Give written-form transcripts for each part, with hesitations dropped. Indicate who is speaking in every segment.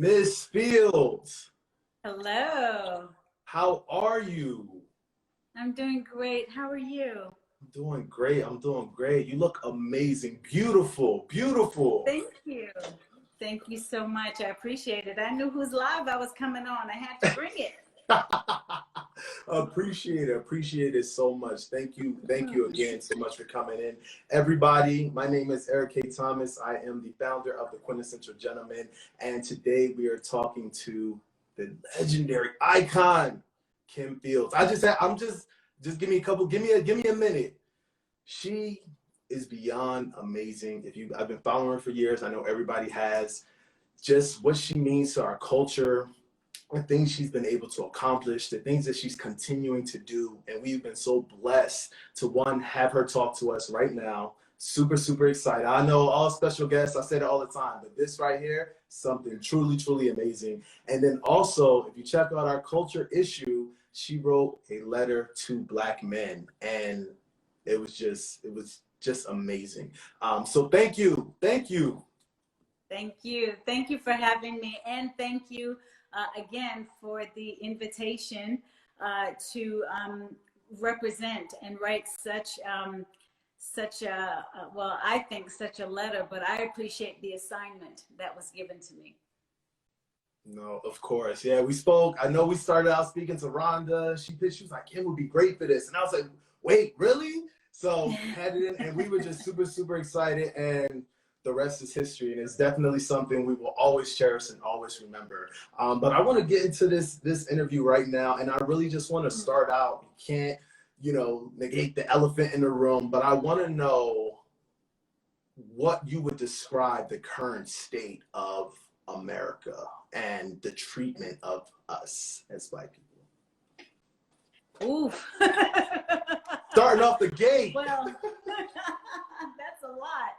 Speaker 1: Miss Fields,
Speaker 2: Hello.
Speaker 1: how are you?
Speaker 2: I'm doing great. How are you?
Speaker 1: I'm doing great. I'm doing great. You look amazing. Beautiful. Beautiful.
Speaker 2: Thank you. Thank you so much. I appreciate it. I knew whose live I was coming on. I had to bring it.
Speaker 1: Appreciate it. Appreciate it so much. Thank you. Thank you again so much for coming in. Everybody, my name is Eric K. Thomas. I am the founder of the Quintessential Gentleman. And today we are talking to the legendary icon, Kim Fields. I'm just give me give me a minute. She is beyond amazing. I've been following her for years. I know everybody has. Just what she means to our culture, the things she's been able to accomplish, the things that she's continuing to do. And we've been so blessed to have her talk to us right now. Super, super excited. I know all special guests, I say it all the time, but this right here, something truly, truly amazing. And then also, if you check out our culture issue, she wrote a letter to Black men. And it was just amazing. So thank you. Thank you.
Speaker 2: Thank you. Thank you for having me. And thank you again for the invitation to represent and write such a, well, I think such a letter, but I appreciate the assignment that was given to me.
Speaker 1: No, of course. Yeah, we spoke. I know we started out speaking to Rhonda. She was like, Kim would be great for this. And I was like, wait, really? So had it in, and we were just super, super excited. And the rest is history. And it's definitely something we will always cherish and always remember. But I want to get into this interview right now. And I really just want to start out. You can't, negate the elephant in the room. But I want to know what you would describe the current state of America and the treatment of us as Black people.
Speaker 2: Oof.
Speaker 1: Starting off the gate.
Speaker 2: Well, that's a lot.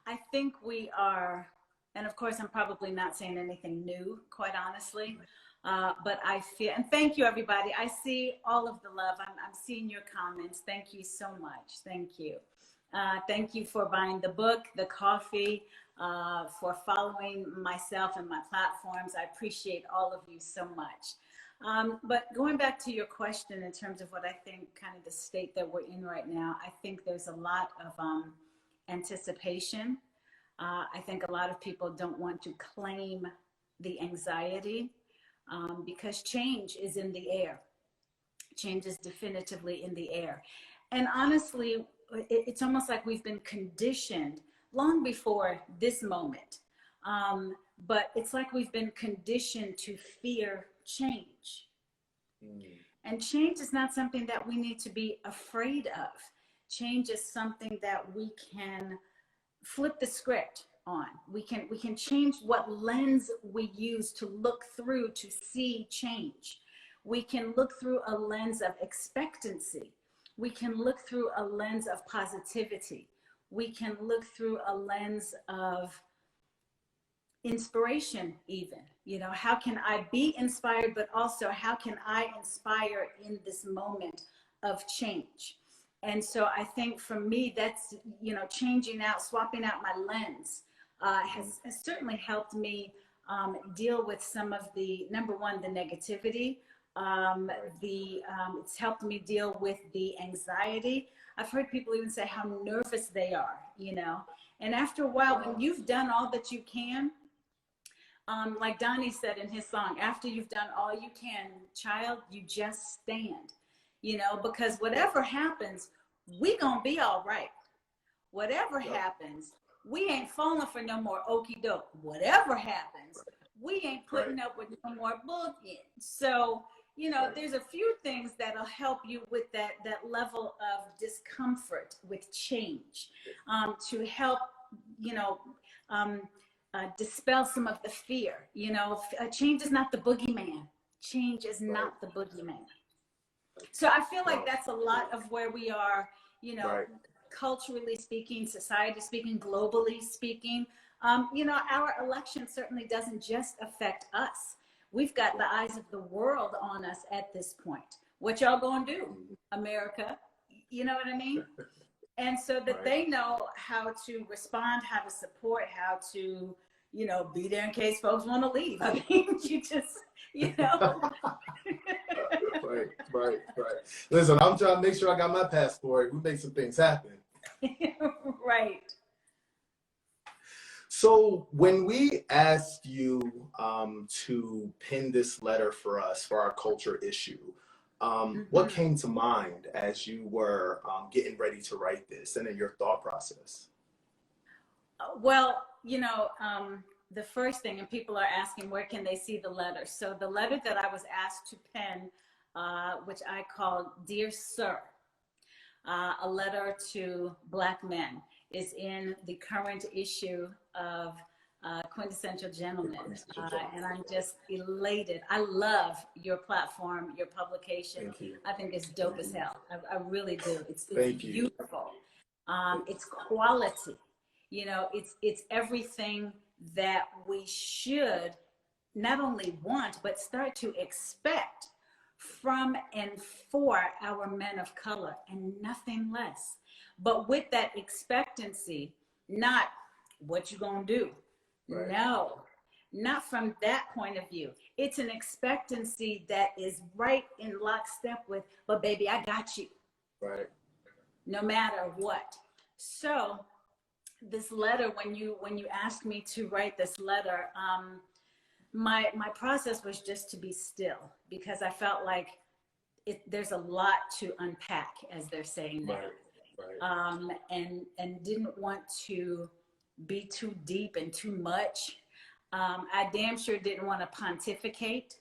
Speaker 2: I think we are, and of course, I'm probably not saying anything new, quite honestly, but I feel, and thank you, everybody. I see all of the love. I'm seeing your comments. Thank you so much. Thank you. Thank you for buying the book, the coffee, for following myself and my platforms. I appreciate all of you so much. But going back to your question in terms of what I think kind of the state that we're in right now, I think there's a lot of anticipation. I think a lot of people don't want to claim the anxiety because change is in the air. Change is definitively in the air. And honestly, it's almost like we've been conditioned long before this moment. But it's like we've been conditioned to fear change. And change is not something that we need to be afraid of. Change is something that we can flip the script on. We can change what lens we use to look through to see change. We can look through a lens of expectancy. We can look through a lens of positivity. We can look through a lens of inspiration even. How can I be inspired, but also how can I inspire in this moment of change? And so I think for me, that's, changing out, swapping out my lens has certainly helped me deal with some of the, number one, the negativity. It's helped me deal with the anxiety. I've heard people even say how nervous they are, and after a while, when you've done all that you can, like Donnie said in his song, after you've done all you can, child, you just stand, because whatever happens, we gonna be all right. Whatever happens, we ain't falling for no more okie doke. Whatever happens, we ain't putting up with no more bullshit. So, there's a few things that'll help you with that level of discomfort with change, to help, dispel some of the fear. Change is not the boogeyman. Change is not the boogeyman. So I feel like that's a lot of where we are, culturally speaking, society speaking, globally speaking. Our election certainly doesn't just affect us. We've got the eyes of the world on us at this point. What y'all gonna do, America? You know what I mean? And so that
Speaker 1: Right.
Speaker 2: they know how to respond, how to support, how to, you know, be there in case folks want to leave. I mean, you just, you know.
Speaker 1: Right, right, right. Listen, I'm trying to make sure I got my passport. We make some things happen.
Speaker 2: Right.
Speaker 1: So when we asked you to pen this letter for us for our culture issue, what came to mind as you were getting ready to write this, and in your thought process?
Speaker 2: Well, you know, the first thing, and people are asking, where can they see the letter? So the letter that I was asked to pen, which I called Dear Sir, a letter to Black men, is in the current issue of Quintessential Gentlemen. And I'm just elated. I love your platform, your publication.
Speaker 1: Thank you.
Speaker 2: I think it's dope as hell. I really do. It's
Speaker 1: Thank you.
Speaker 2: beautiful. It's quality. You know, it's everything that we should not only want, but start to expect from and for our men of color, and nothing less. But with that expectancy, not what you gonna do.
Speaker 1: Right.
Speaker 2: No, not from that point of view. It's an expectancy that is right in lockstep with, but baby, I got you.
Speaker 1: Right.
Speaker 2: No matter what. So this letter, when you asked me to write this letter, my process was just to be still, because I felt like there's a lot to unpack, as they're saying now.
Speaker 1: Right.
Speaker 2: And didn't want to be too deep and too much. I damn sure didn't want to pontificate.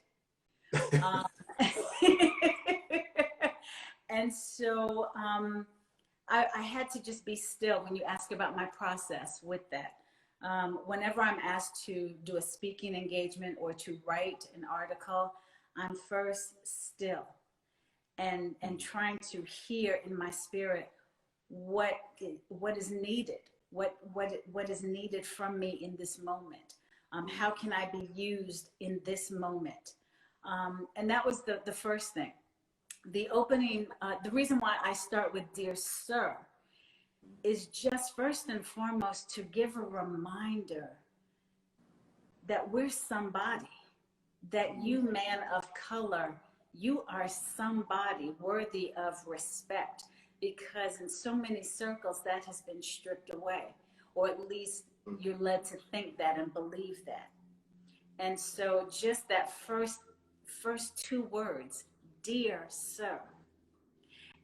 Speaker 2: And so I had to just be still when you ask about my process with that. Whenever I'm asked to do a speaking engagement or to write an article, I'm first still and trying to hear in my spirit what is needed, what is needed from me in this moment. How can I be used in this moment? And that was the first thing. The opening, the reason why I start with Dear Sir is just first and foremost to give a reminder that we're somebody, that you, man of color, you are somebody worthy of respect, because in so many circles that has been stripped away, or at least you're led to think that and believe that. And so just that first two words, Dear Sir.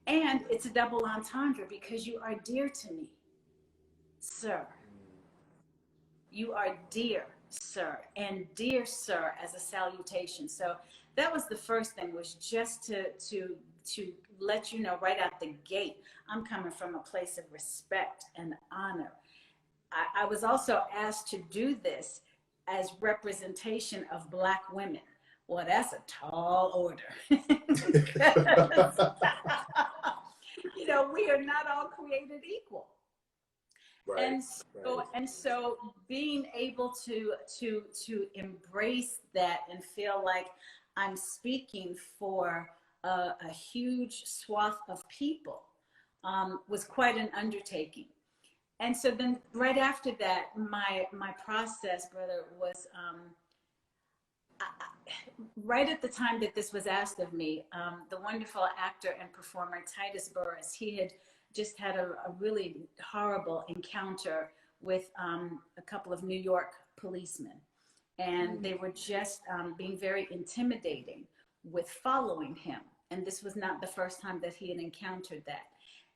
Speaker 2: And it's a double entendre, because you are dear to me, sir. You are dear, sir, and dear sir as a salutation. So that was the first thing, was just to let you know right out the gate, I'm coming from a place of respect and honor. I was also asked to do this as representation of Black women. Well, that's a tall order. You know, we are not all created equal. Right, and so being able to embrace that and feel like I'm speaking for a huge swath of people was quite an undertaking. And so then right after that, my process, brother, was right at the time that this was asked of me, the wonderful actor and performer Titus Burris, he had just had a really horrible encounter with a couple of New York policemen. And they were just being very intimidating with following him. And this was not the first time that he had encountered that.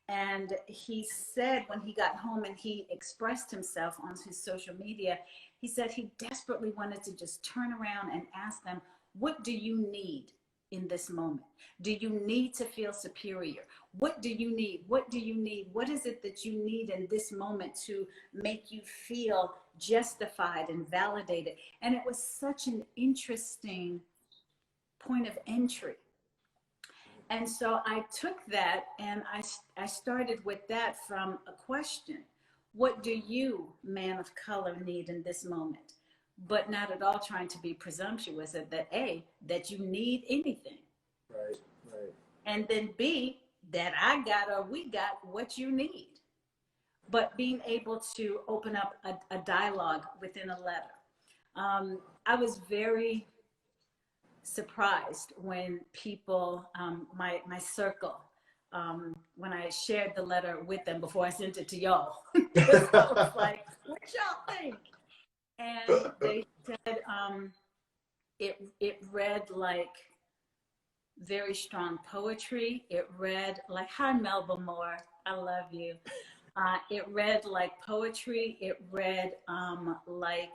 Speaker 2: And he said when he got home and he expressed himself on his social media, he said he desperately wanted to just turn around and ask them, what do you need in this moment? Do you need to feel superior? What do you need? What do you need? What is it that you need in this moment to make you feel justified and validated? And it was such an interesting point of entry. And so I took that and I started with that from a question. What do you, man of color, need in this moment? But not at all trying to be presumptuous that you need anything.
Speaker 1: Right, right.
Speaker 2: And then B, that I got or we got what you need. but being able to open up a dialogue within a letter. I was very surprised when people, my circle, when I shared the letter with them before I sent it to y'all, because I was like, what y'all think? And they said it read like very strong poetry. It read like, hi, Melba Moore, I love you. It read like poetry. It read um, like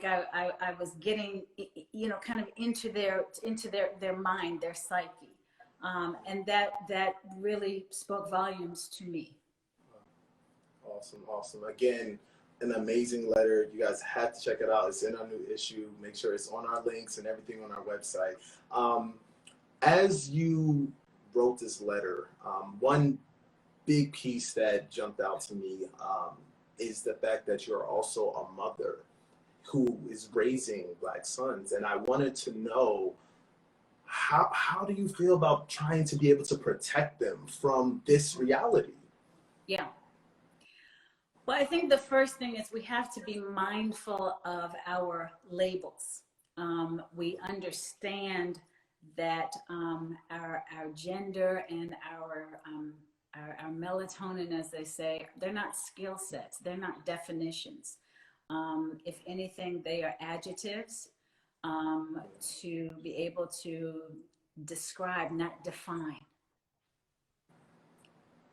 Speaker 2: I was getting, you know, kind of into their mind, their psyche, and that really spoke volumes to me.
Speaker 1: Awesome, awesome. Again, an amazing letter. You guys have to check it out. It's in our new issue. Make sure it's on our links and everything on our website. As you wrote this letter, one big piece that jumped out to me is the fact that you're also a mother who is raising Black sons. And I wanted to know, how do you feel about trying to be able to protect them from this reality?
Speaker 2: Yeah. Well, I think the first thing is we have to be mindful of our labels. We understand that our gender and our melatonin, as they say, they're not skill sets. They're not definitions. If anything, they are adjectives to be able to describe, not define.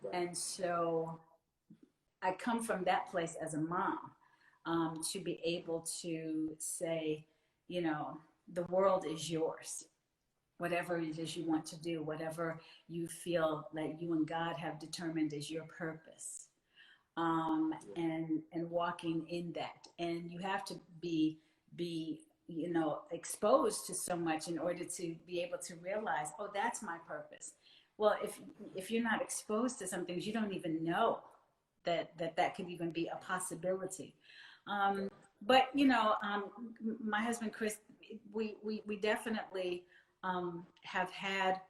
Speaker 1: Right.
Speaker 2: And so I come from that place as a mom, to be able to say, you know, the world is yours. Whatever it is you want to do, whatever you feel that you and God have determined is your purpose, and walking in that. And you have to be you know, exposed to so much in order to be able to realize, oh, that's my purpose. Well, if you're not exposed to some things, you don't even know that could even be a possibility. But you know, my husband Chris, we definitely have had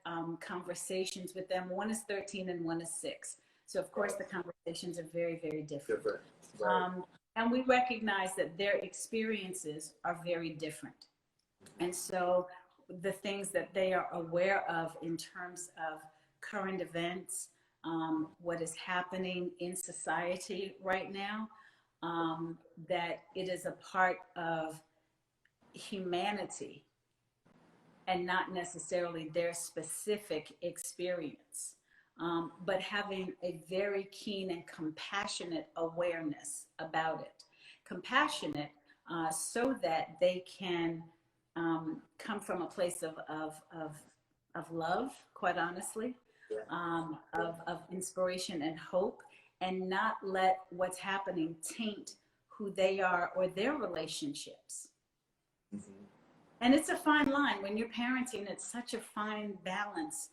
Speaker 2: conversations with them. One is 13 and one is 6. So of course the conversations are very, very different.
Speaker 1: Right.
Speaker 2: And we recognize that their experiences are very different. And so the things that they are aware of in terms of current events, what is happening in society right now, that it is a part of humanity and not necessarily their specific experience, but having a very keen and compassionate awareness about it. Compassionate, so that they can come from a place of love, quite honestly, of inspiration and hope, and not let what's happening taint who they are or their relationships.
Speaker 1: Mm-hmm.
Speaker 2: And it's a fine line when you're parenting. It's such a fine balance,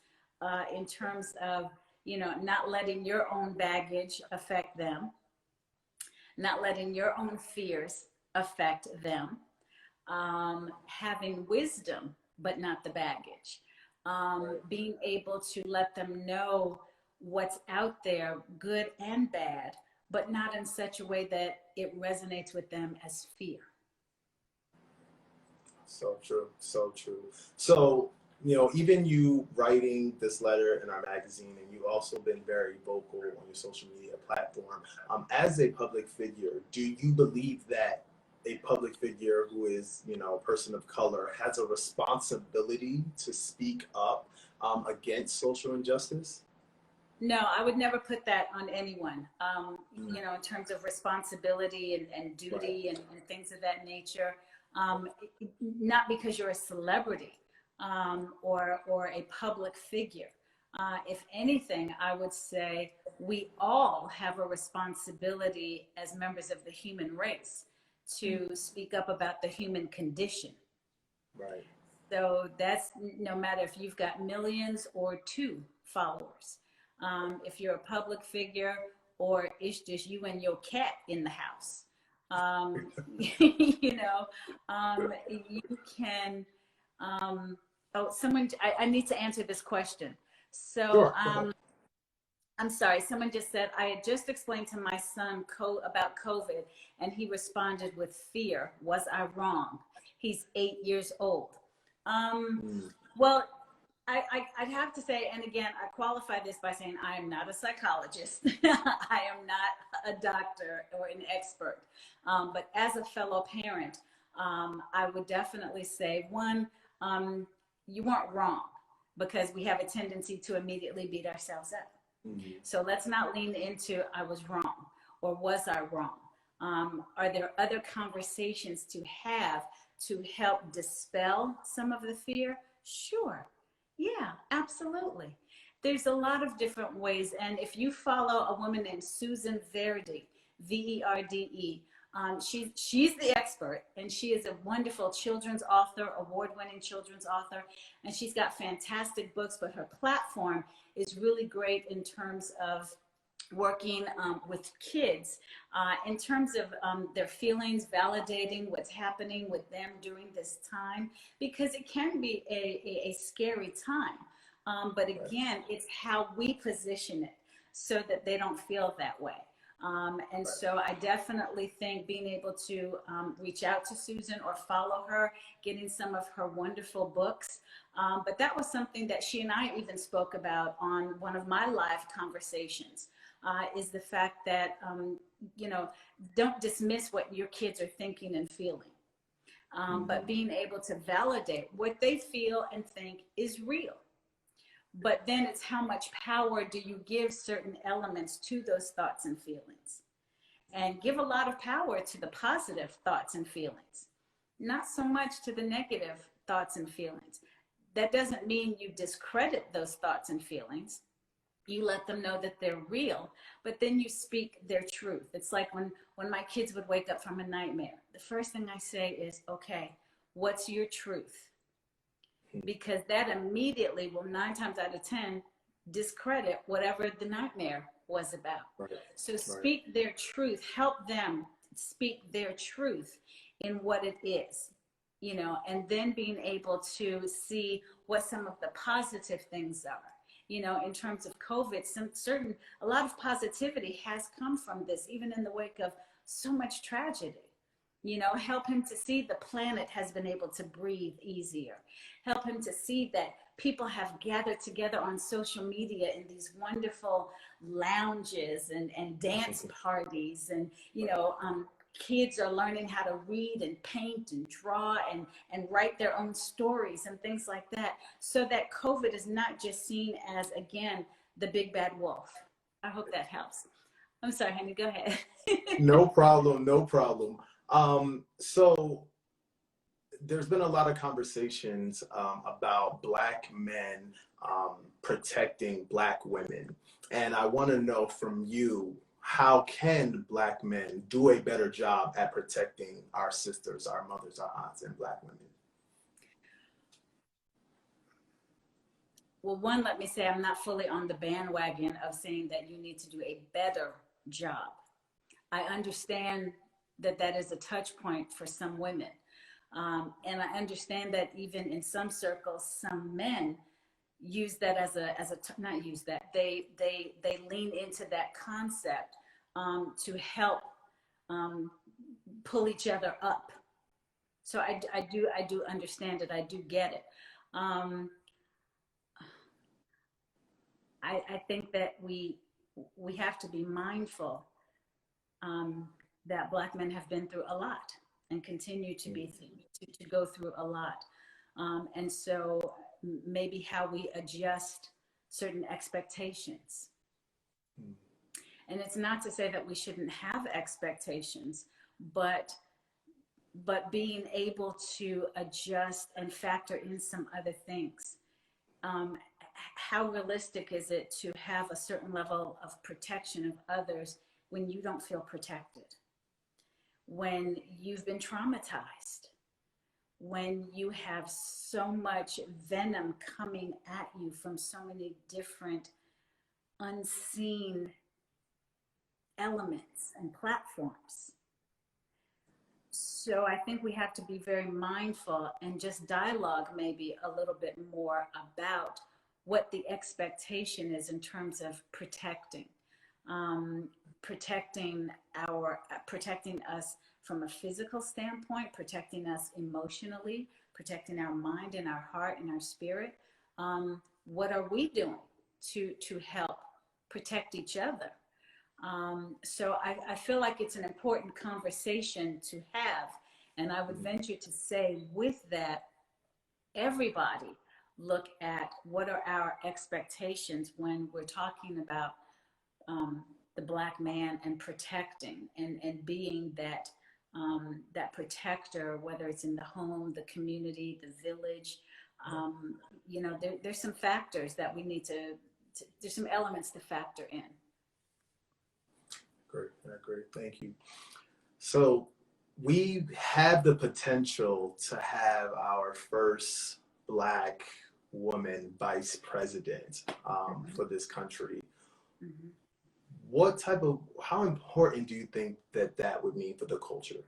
Speaker 2: in terms of, you know, not letting your own baggage affect them, not letting your own fears affect them, having wisdom but not the baggage, being able to let them know what's out there, good and bad, but not in such a way that it resonates with them as fear.
Speaker 1: So true, so true. So, you know, even you writing this letter in our magazine, and you've also been very vocal on your social media platform. As a public figure, do you believe that a public figure who is, you know, a person of color has a responsibility to speak up against social injustice?
Speaker 2: No, I would never put that on anyone. You know, in terms of responsibility and duty,
Speaker 1: Right.
Speaker 2: and things of that nature. Not because you're a celebrity, or a public figure. If anything, I would say we all have a responsibility as members of the human race to speak up about the human condition.
Speaker 1: Right.
Speaker 2: So that's no matter if you've got millions or 2 followers. If you're a public figure or it's just you and your cat in the house, you know, you can, oh, someone, I need to answer this question. So,
Speaker 1: Sure.
Speaker 2: I'm sorry, someone just said, I had just explained to my son about COVID and he responded with fear. Was I wrong? He's 8 years old. Um,
Speaker 1: Mm.
Speaker 2: well, I'd have to say, and again, I qualify this by saying I am not a psychologist. I am not a doctor or an expert. But as a fellow parent, I would definitely say, one, you weren't wrong because we have a tendency to immediately beat ourselves up.
Speaker 1: Mhm.
Speaker 2: So let's not lean into I was wrong or was I wrong? Are there other conversations to have to help dispel some of the fear? Sure. Yeah, absolutely. There's a lot of different ways. And if you follow a woman named Susan Verde, Verde, she's the expert, and she is a wonderful children's author, award-winning children's author, and she's got fantastic books, but her platform is really great in terms of working with kids in terms of their feelings, validating what's happening with them during this time, because it can be a scary time. But again, it's how we position it so that they don't feel that way. And so I definitely think being able to reach out to Susan or follow her, getting some of her wonderful books. But that was something that she and I even spoke about on one of my live conversations. Is the fact that, you know, don't dismiss what your kids are thinking and feeling, but being able to validate what they feel and think is real. But then it's how much power do you give certain elements to those thoughts and feelings? And give a lot of power to the positive thoughts and feelings, not so much to the negative thoughts and feelings. That doesn't mean you discredit those thoughts and feelings. You let them know that they're real, but then you speak their truth. It's like when my kids would wake up from a nightmare, the first thing I say is, okay, what's your truth? Because that immediately will 9 times out of 10 discredit whatever the nightmare was about.
Speaker 1: Right.
Speaker 2: So speak their truth, help them speak their truth in what it is, you know, and then being able to see what some of the positive things are. You know, in terms of COVID, a lot of positivity has come from this, even in the wake of so much tragedy. You know, help him to see the planet has been able to breathe easier. Help him to see that people have gathered together on social media in these wonderful lounges and dance parties. And, you know, kids are learning how to read and paint and draw and write their own stories and things like that. So that COVID is not just seen as, again, the big bad wolf. I hope that helps. I'm sorry, honey, go ahead.
Speaker 1: No problem, no problem. So there's been a lot of conversations about Black men protecting Black women. And I want to know from you, how can Black men do a better job at protecting our sisters, our mothers, our aunts, and Black women?
Speaker 2: Well, one, let me say I'm not fully on the bandwagon of saying that you need to do a better job. I understand that that is a touch point for some women. And I understand that even in some circles, some men use that not use that, they lean into that concept to help pull each other up. So I do understand it. I do get it. I think that we have to be mindful that Black men have been through a lot and continue to be to go through a lot, and so maybe how we adjust certain expectations. And it's not to say that we shouldn't have expectations, but being able to adjust and factor in some other things. How realistic is it to have a certain level of protection of others when you don't feel protected? When you've been traumatized? When you have so much venom coming at you from so many different unseen elements and platforms? So I think we have to be very mindful and just dialogue maybe a little bit more about what the expectation is in terms of protecting, protecting us from a physical standpoint, protecting us emotionally, protecting our mind and our heart and our spirit. What are we doing to help protect each other? So I feel like it's an important conversation to have. And I would venture to say with that, everybody look at what are our expectations when we're talking about the Black man and protecting and being that that protector, whether it's in the home, the community, the village. You know, there's some factors that we need there's some elements to factor in.
Speaker 1: Great, great, thank you. So we have the potential to have our first Black woman vice president for this country.
Speaker 2: Mm-hmm.
Speaker 1: How important do you think that would mean for the culture?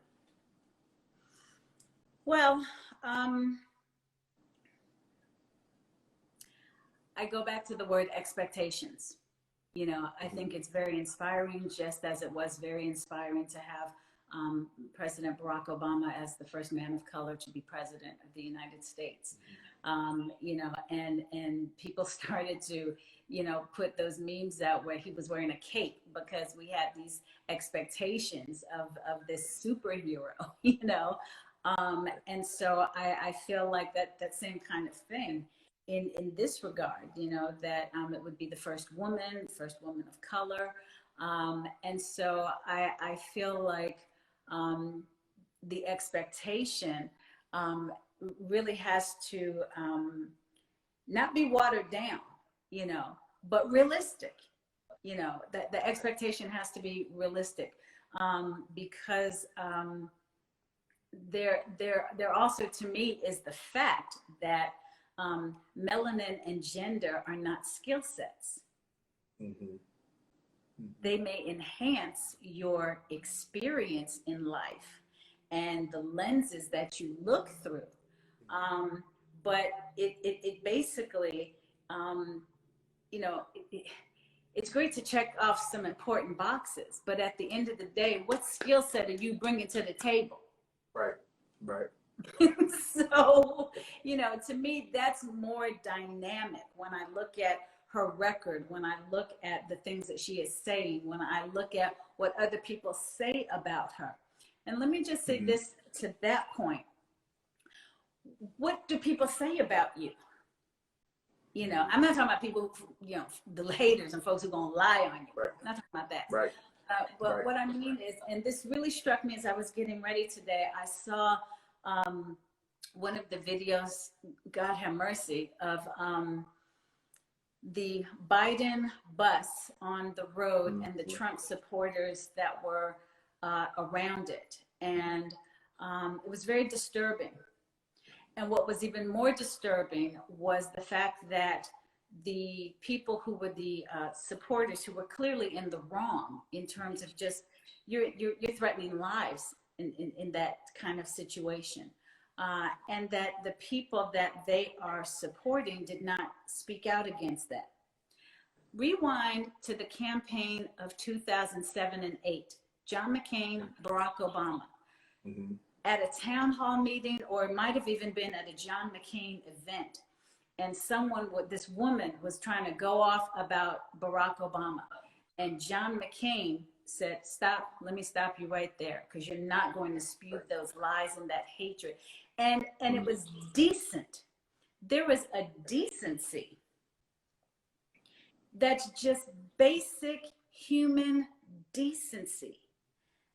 Speaker 2: Well, I go back to the word expectations. You know, I think it's very inspiring, just as it was very inspiring to have President Barack Obama as the first man of color to be president of the United States. You know, and people started to, you know, put those memes out where he was wearing a cape because we had these expectations of this superhero, you know. And so I feel like that same kind of thing in this regard, you know, that it would be the first woman of color. And so I feel like the expectation really has to not be watered down, you know, but realistic. You know, that the expectation has to be realistic because there also, to me, is the fact that melanin and gender are not skill sets. Mm-hmm. Mm-hmm. They may enhance your experience in life and the lenses that you look through. But it basically, you know, it's great to check off some important boxes, but at the end of the day, what skill set are you bringing to the table?
Speaker 1: Right, right.
Speaker 2: So, you know, to me, that's more dynamic when I look at her record, when I look at the things that she is saying, when I look at what other people say about her. And let me just say this to that point. What do people say about you? You know, I'm not talking about people, you know, the haters and folks who are going to lie on you.
Speaker 1: Right.
Speaker 2: I'm not talking about that.
Speaker 1: Right.
Speaker 2: But what I mean is, and this really struck me as I was getting ready today, I saw one of the videos, God have mercy, of the Biden bus on the road and the Trump supporters that were around it. And it was very disturbing. And what was even more disturbing was the fact that the people who were the supporters, who were clearly in the wrong in terms of just you're threatening lives in that kind of situation, and that the people that they are supporting did not speak out against that. Rewind to the campaign of 2007 and 8, John McCain, Barack Obama. Mm-hmm. At a town hall meeting, or it might have even been at a John McCain event, and this woman was trying to go off about Barack Obama, and John McCain said, "Stop, let me stop you right there, because you're not going to spew those lies and that hatred." And it was decent. There was a decency that's just basic human decency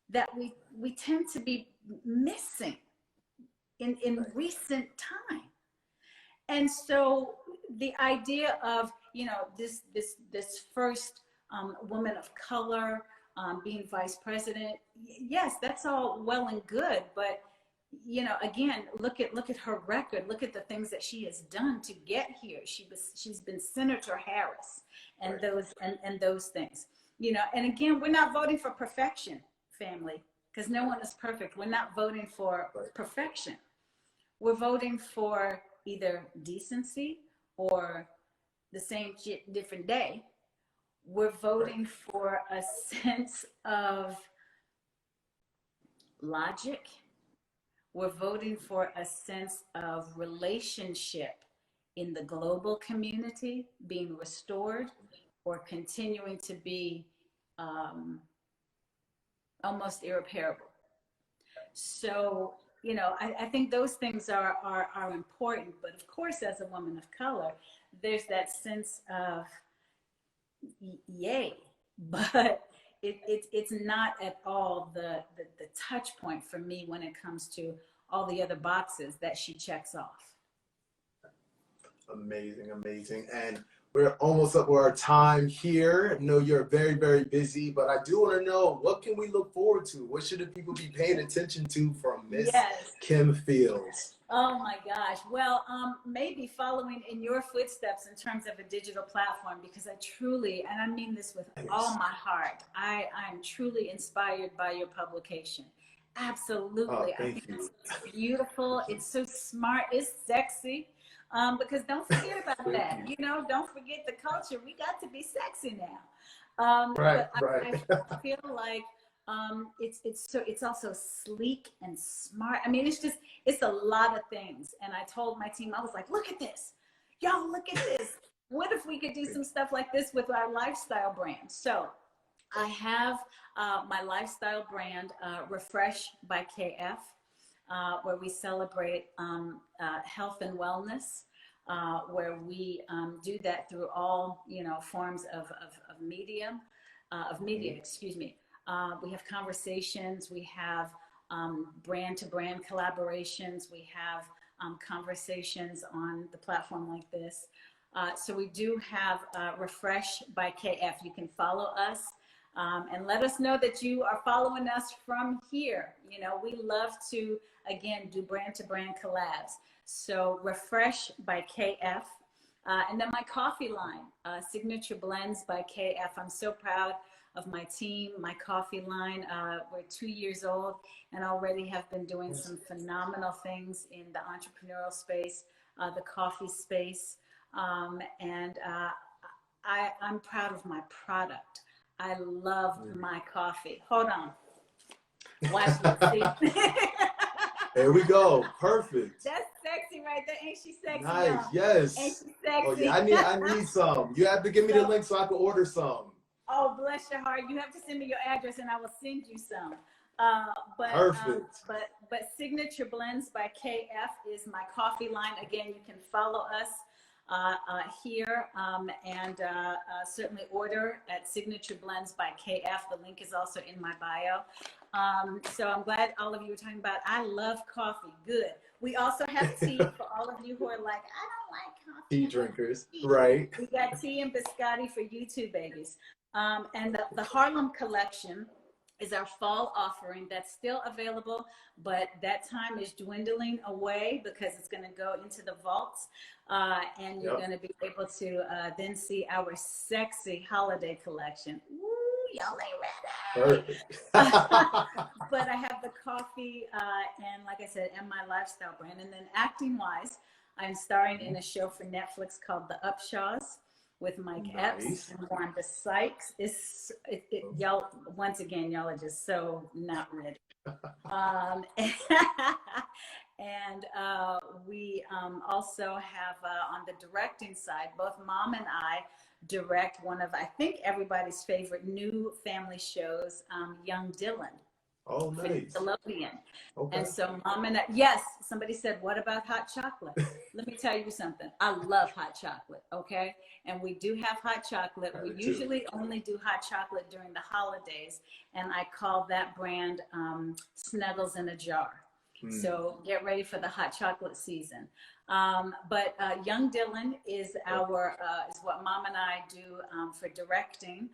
Speaker 2: that we tend to be missing in recent time. And so the idea of, you know, this first woman of color being vice president, yes, that's all well and good, but you know, again, look at her record, look at the things that she has done to get here. She's been Senator Harris and those things, you know. And again, we're not voting for perfection, family, because no one is perfect. We're not voting for perfection. We're voting for either decency or the same shit, different day. We're voting for a sense of logic. We're voting for a sense of relationship in the global community being restored or continuing to be almost irreparable. So, you know, I think those things are important. But of course, as a woman of color, there's that sense of yay, but it's not at all the touch point for me when it comes to all the other boxes that she checks off.
Speaker 1: Amazing, amazing. And we're almost up with our time here. I know you're very, very busy, but I do want to know, what can we look forward to? What should the people be paying attention to from Miss Kim Fields?
Speaker 2: Oh my gosh. Well, maybe following in your footsteps in terms of a digital platform, because I truly, and I mean this with all my heart, I'm truly inspired by your publication. Absolutely. I think it's beautiful. It's so smart. It's sexy. Because don't forget about that. You know, don't forget the culture. We got to be sexy now.
Speaker 1: Right.
Speaker 2: I feel like it's also sleek and smart. I mean, it's a lot of things. And I told my team, I was like, look at this. Y'all, look at this. What if we could do some stuff like this with our lifestyle brand? So I have my lifestyle brand, Refresh by KF. Where we celebrate health and wellness, where we do that through all, you know, forms of media, excuse me. We have conversations, we have brand-to-brand collaborations, we have conversations on the platform like this. So we do have Refresh by KF. You can follow us. And let us know that you are following us from here. You know, we love to, again, do brand-to-brand collabs. So Refresh by KF. And then my coffee line, Signature Blends by KF. I'm so proud of my team, my coffee line. We're 2 years old and already have been doing some phenomenal things in the entrepreneurial space, the coffee space. And I'm proud of my product. I love my coffee. Hold on. Watch this. See?
Speaker 1: There we go. Perfect.
Speaker 2: That's sexy right there. Ain't she sexy?
Speaker 1: Nice.
Speaker 2: Y'all?
Speaker 1: Yes.
Speaker 2: Ain't she sexy?
Speaker 1: Oh yeah, I need some. You have to give me the link so I can order some.
Speaker 2: Oh, bless your heart. You have to send me your address and I will send you some.
Speaker 1: Perfect.
Speaker 2: But Signature Blends by KF is my coffee line. Again, you can follow us here and certainly order at Signature Blends by KF. The link is also in my bio. So I'm glad all of you are talking about, I love coffee. Good. We also have tea for all of you who are like, I don't like coffee.
Speaker 1: Tea drinkers, right?
Speaker 2: We got tea and biscotti for you too, babies. And the Harlem collection is our fall offering that's still available, but that time is dwindling away because it's going to go into the vaults. And you're going to be able to then see our sexy holiday collection. Woo, y'all ain't ready.
Speaker 1: Perfect.
Speaker 2: But I have the coffee and, like I said, and my lifestyle brand. And then acting wise, I'm starring in a show for Netflix called The Upshaws with Mike Epps and Wanda Sykes. Y'all, once again, y'all are just so not ready. And we also have on the directing side, both Mom and I direct one of, I think, everybody's favorite new family shows, Young Dylan.
Speaker 1: Oh, nice.
Speaker 2: Nickelodeon.
Speaker 1: Okay.
Speaker 2: And so Mom and I, yes, somebody said, what about hot chocolate? Let me tell you something. I love hot chocolate, okay? And we do have hot chocolate. We usually only do hot chocolate during the holidays, and I call that brand Snuggles in a Jar. So get ready for the hot chocolate season. But Young Dylan is is what Mom and I do for directing.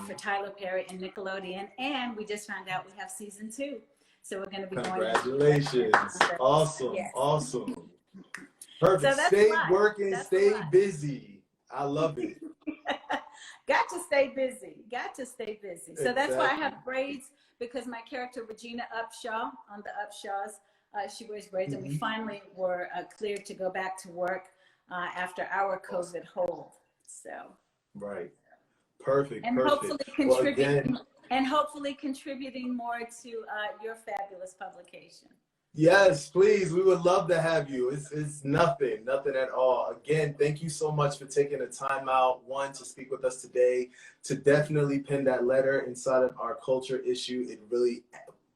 Speaker 2: For Tyler Perry and Nickelodeon, and we just found out we have season 2, so we're going to be going.
Speaker 1: Congratulations! Awesome, awesome, perfect.
Speaker 2: So
Speaker 1: stay working, stay busy. I love it.
Speaker 2: Got to stay busy. Got to stay busy. So that's why I have braids, because my character Regina Upshaw on the Upshaws, she wears braids, and we finally were cleared to go back to work after our COVID hold. So.
Speaker 1: Right. Perfect.
Speaker 2: And
Speaker 1: Perfect.
Speaker 2: hopefully
Speaker 1: Well,
Speaker 2: contributing,
Speaker 1: again,
Speaker 2: more to your fabulous publication.
Speaker 1: yes, please. We would love to have you. It's nothing at all. Again, thank you so much for taking the time out, one, to speak with us today, to definitely pen that letter inside of our culture issue. It really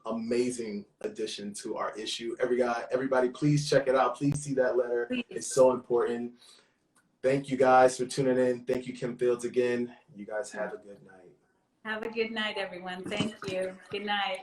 Speaker 1: amazing addition to our issue. Everybody, please check it out. Please see that letter.
Speaker 2: Please.
Speaker 1: It's so important. Thank you guys for tuning in. Thank you, Kim Fields, again. You guys have a good night.
Speaker 2: Have a good night, everyone. Thank you. Good night.